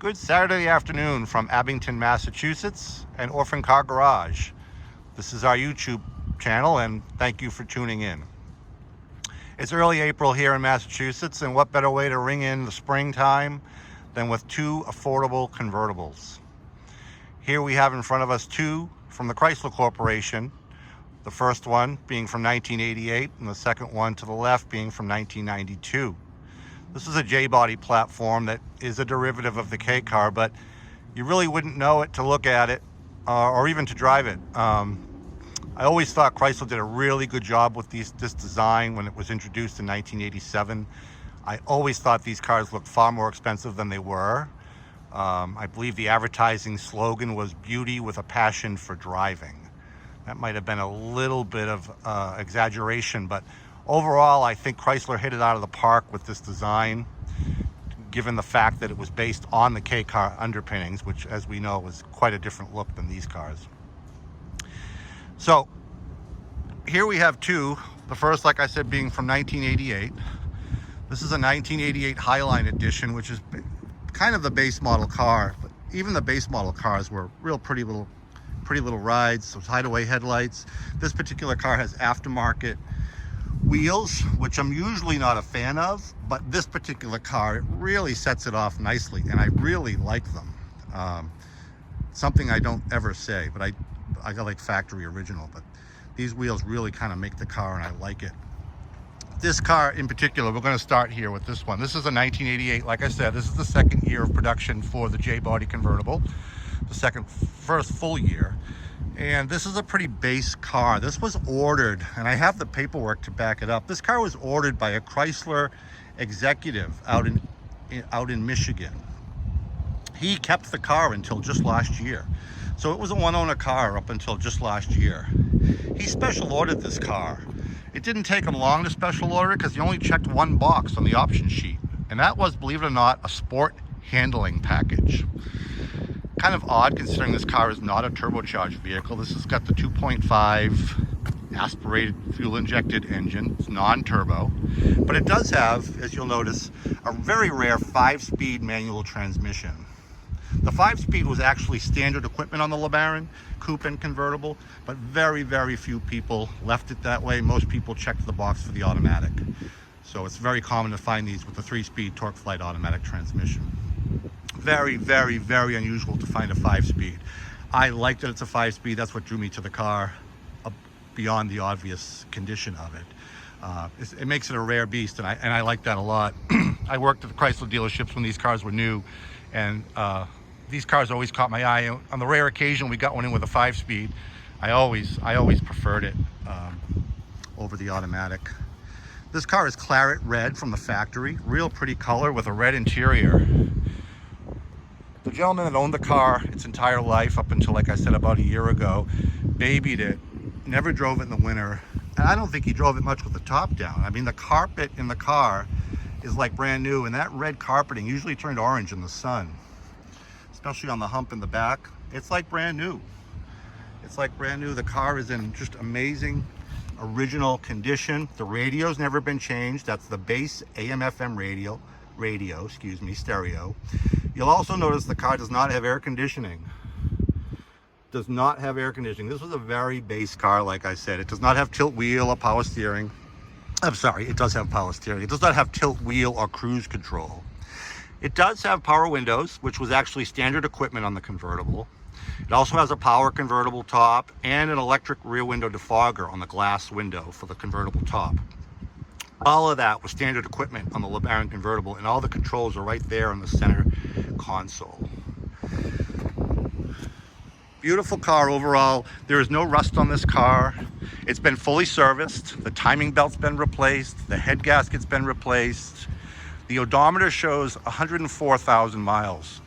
Good Saturday afternoon from Abington, Massachusetts, and Orphan Car Garage. This is our YouTube channel, and thank you for tuning in. It's early April here in Massachusetts, and what better way to ring in the springtime than with two affordable convertibles. Here we have in front of us two from the Chrysler Corporation, the first one being from 1988 and the second one to the left being from 1992. This is a J-body platform that is a derivative of the K-car, but you really wouldn't know it to look at it or even to drive it. I always thought Chrysler did a really good job with this design when it was introduced in 1987. I always thought these cars looked far more expensive than they were. I believe the advertising slogan was "Beauty with a passion for driving." That might have been a little bit of exaggeration, but overall, I think Chrysler hit it out of the park with this design, given the fact that it was based on the K-car underpinnings, which, as we know, is quite a different look than these cars. So here we have two. The first, like I said, being from 1988. This is a 1988 Highline edition, which is kind of the base model car. But even the base model cars were real pretty little rides. So hideaway headlights. This particular car has aftermarket wheels, which I'm usually not a fan of, but this particular car, it really sets it off nicely, and I really like them. Something I don't ever say, but I got like factory original, but these wheels really kind of make the car, and I like it. This car in particular, we're going to start here with this one. This is a 1988. Like I said, this is the second year of production for the J-body convertible, the first full year. And this is a pretty base car. This was ordered, and I have the paperwork to back it up. This car was ordered by a Chrysler executive out in Michigan. He kept the car until just last year. So it was a one-owner car up until just last year. He special ordered this car. It didn't take him long to special order it because he only checked one box on the option sheet. And that was, believe it or not, a sport handling package. Kind of odd considering this car is not a turbocharged vehicle. This has got the 2.5 aspirated fuel injected engine. It's non-turbo, but it does have, as you'll notice, a very rare 5-speed manual transmission. The 5-speed was actually standard equipment on the LeBaron coupe and convertible, but very, very few people left it that way. Most people checked the box for the automatic. So it's very common to find these with the 3-speed torque flight automatic transmission. Very, very, very unusual to find a 5-speed. I like that it's a 5-speed. That's what drew me to the car, beyond the obvious condition of it. It makes it a rare beast, and I like that a lot. I worked at the Chrysler dealerships when these cars were new, and these cars always caught my eye. On the rare occasion we got one in with a 5-speed, I always preferred it over the automatic. This car is claret red from the factory, real pretty color with a red interior. The gentleman that owned the car its entire life up until, like I said, about a year ago, babied it, never drove it in the winter, and I don't think he drove it much with the top down. I mean, the carpet in the car is like brand new, and that red carpeting usually turned orange in the sun, especially on the hump in the back. It's like brand new. It's like brand new. The car is in just amazing original condition. The radio's never been changed. That's the base AM/FM stereo. You'll also notice the car does not have air conditioning. Does not have air conditioning. This was a very base car, like I said. It does not have tilt wheel or power steering. I'm sorry, it does have power steering. It does not have tilt wheel or cruise control. It does have power windows, which was actually standard equipment on the convertible. It also has a power convertible top and an electric rear window defogger on the glass window for the convertible top. All of that was standard equipment on the LeBaron convertible, and all the controls are right there in the center console. Beautiful car overall. There is no rust on this car. It's been fully serviced. The timing belt's been replaced. The head gasket's been replaced. The odometer shows 104,000 miles.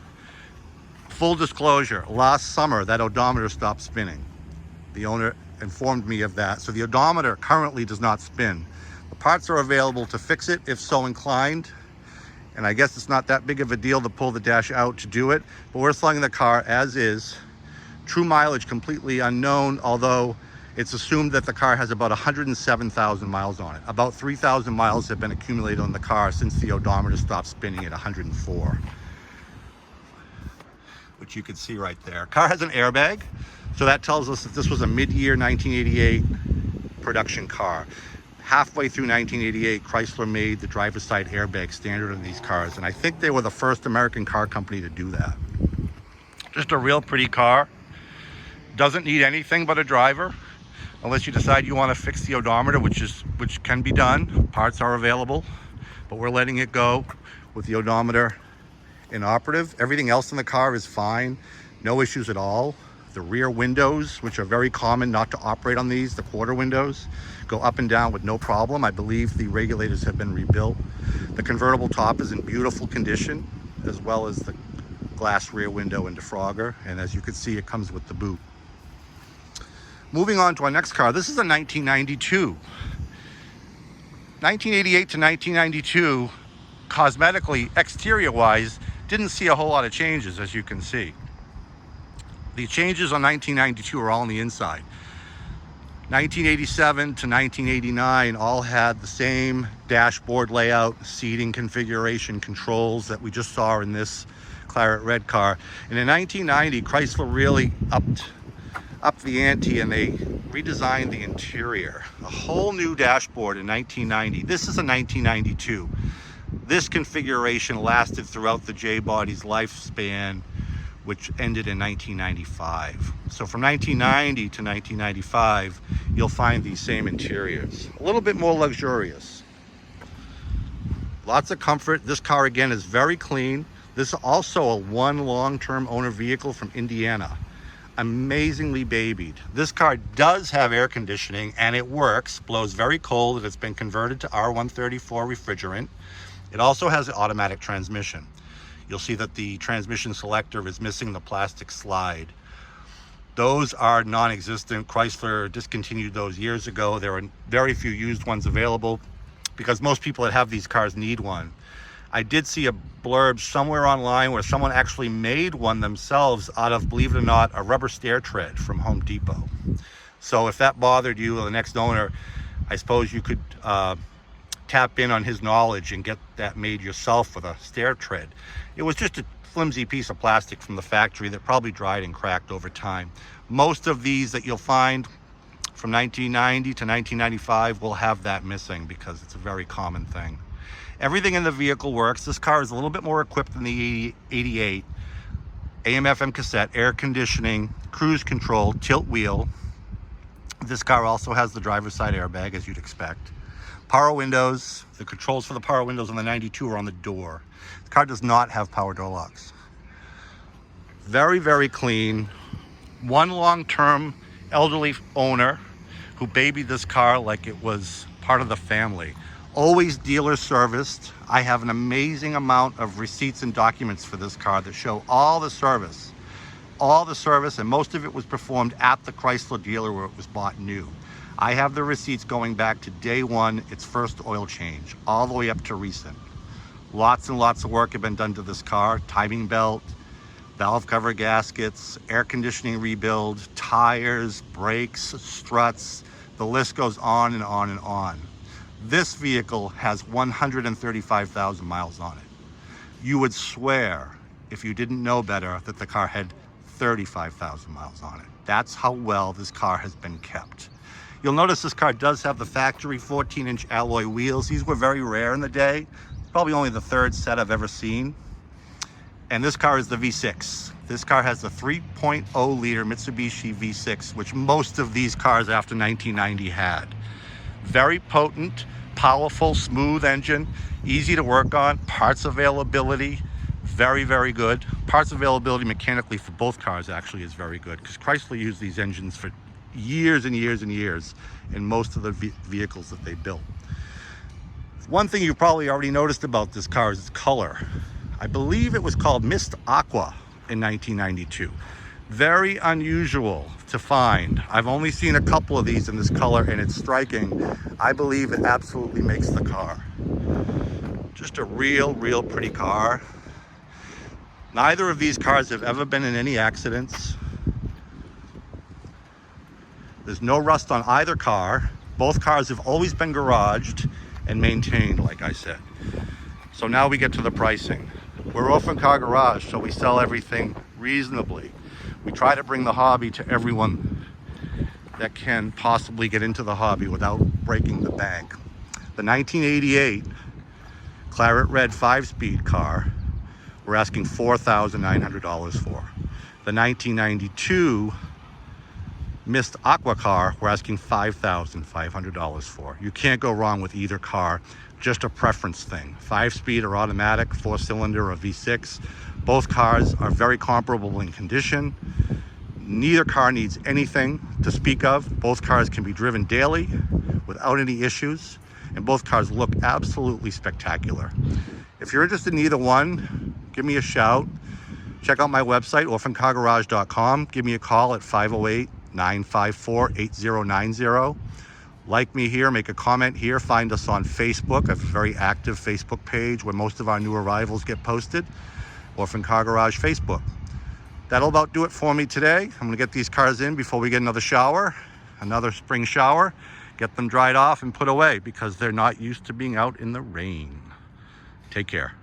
Full disclosure, last summer that odometer stopped spinning. The owner informed me of that. So the odometer currently does not spin. The parts are available to fix it if so inclined. And I guess it's not that big of a deal to pull the dash out to do it, but we're selling the car as is. True mileage completely unknown, although it's assumed that the car has about 107,000 miles on it. About 3,000 miles have been accumulated on the car since the odometer stopped spinning at 104. which you can see right there. Car has an airbag, so that tells us that this was a mid-year 1988 production car. Halfway through 1988, Chrysler made the driver's side airbag standard in these cars, and I think they were the first American car company to do that. Just a real pretty car. Doesn't need anything but a driver, unless you decide you want to fix the odometer, which can be done. Parts are available, but we're letting it go with the odometer inoperative. Everything else in the car is fine, no issues at all. The rear windows, which are very common not to operate on these, the quarter windows, go up and down with no problem. I believe the regulators have been rebuilt. The convertible top is in beautiful condition, as well as the glass rear window and defrogger, and as you can see, it comes with the boot. Moving on to our next car, this is a 1992. 1988 to 1992, cosmetically, exterior-wise, didn't see a whole lot of changes, as you can see. The changes on 1992 are all on the inside. 1987 to 1989 all had the same dashboard layout, seating configuration, controls that we just saw in this claret red car. And in 1990, Chrysler really upped the ante, and they redesigned the interior. A whole new dashboard in 1990. This is a 1992. This configuration lasted throughout the J-body's lifespan, which ended in 1995. So from 1990 to 1995, you'll find these same interiors. A little bit more luxurious. Lots of comfort. This car, again, is very clean. This is also a one long-term owner vehicle from Indiana. Amazingly babied. This car does have air conditioning, and it works, blows very cold, and it's been converted to R134 refrigerant. It also has an automatic transmission. You'll see that the transmission selector is missing the plastic slide. Those are non-existent. Chrysler discontinued those years ago. There are very few used ones available because most people that have these cars need one. I did see a blurb somewhere online where someone actually made one themselves out of, believe it or not, a rubber stair tread from Home Depot. So if that bothered you, or the next owner, I suppose you could tap in on his knowledge and get that made yourself with a stair tread. It was just a flimsy piece of plastic from the factory that probably dried and cracked over time. Most of these that you'll find from 1990 to 1995 will have that missing because it's a very common thing. Everything in the vehicle works. This car is a little bit more equipped than the 88. AM/FM cassette, air conditioning, cruise control, tilt wheel. This car also has the driver's side airbag, as you'd expect. Power windows. The controls for the power windows on the 92 are on the door. The car does not have power door locks. Very, very clean. One long-term elderly owner who babied this car like it was part of the family. Always dealer serviced. I have an amazing amount of receipts and documents for this car that show all the service, and most of it was performed at the Chrysler dealer where it was bought new. I have the receipts going back to day one, its first oil change, all the way up to recent. Lots and lots of work have been done to this car. Timing belt, valve cover gaskets, air conditioning rebuild, tires, brakes, struts. The list goes on and on and on. This vehicle has 135,000 miles on it. You would swear, if you didn't know better, that the car had 35,000 miles on it. That's how well this car has been kept. You'll notice this car does have the factory 14-inch alloy wheels. These were very rare in the day. Probably only the third set I've ever seen. And this car is the V6. This car has the 3.0 liter Mitsubishi V6, which most of these cars after 1990 had. Very potent, powerful, smooth engine, easy to work on. Parts availability, very, very good. Parts availability mechanically for both cars actually is very good because Chrysler used these engines for years and years and years in most of the vehicles that they built. One thing you probably already noticed about this car is its color. I believe it was called Mist Aqua in 1992. Very unusual to find. I've only seen a couple of these in this color and it's striking. I believe it absolutely makes the car. Just a real pretty car. Neither of these cars have ever been in any accidents. There's no rust on either car. Both cars have always been garaged and maintained, like I said. So now we get to the pricing. We're Orphan Car Garage, so we sell everything reasonably. We try to bring the hobby to everyone that can possibly get into the hobby without breaking the bank. The 1988 Claret Red 5-speed car, we're asking $4,900 for. The 1992 Mist Aqua car, we're asking $5,500 for. You can't go wrong with either car, just a preference thing. 5-speed or automatic, 4-cylinder or V6. Both cars are very comparable in condition. Neither car needs anything to speak of. Both cars can be driven daily without any issues, and both cars look absolutely spectacular. If you're interested in either one, give me a shout. Check out my website, orphancargarage.com. Give me a call at 508-954-8090. Like me here, make a comment here. Find us on Facebook. I have a very active Facebook page where most of our new arrivals get posted. Orphan Car Garage Facebook. That'll about do it for me today. I'm gonna get these cars in before we get another shower, another spring shower, get them dried off and put away because they're not used to being out in the rain. Take care.